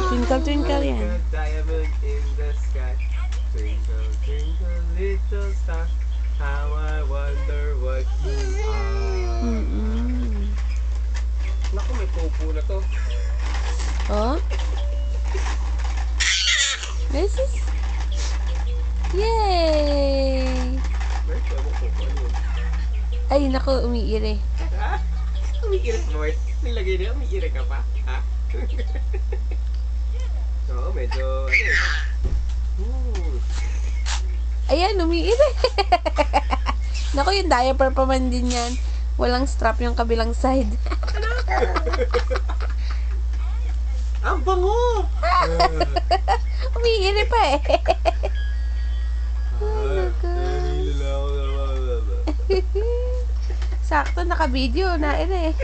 Twinkle, twinkle yan. Diamond in the sky. Twinkle, twinkle, little star. How I wonder what you are. Naku, may pupo na to. Oh? This is... Yay! May mo pupo. Ano yun? Ay, naku, umiire. Ha? Umiirit boy. Nilagay niya, umiirit ka pa. Ha? Oo, medyo, ano eh. Ayan, umiire. Naku, yung diaper pa man din yan. Walang strap yung kabilang side. Ang bango! Umiire pa eh. Sakto, naka-video na eh.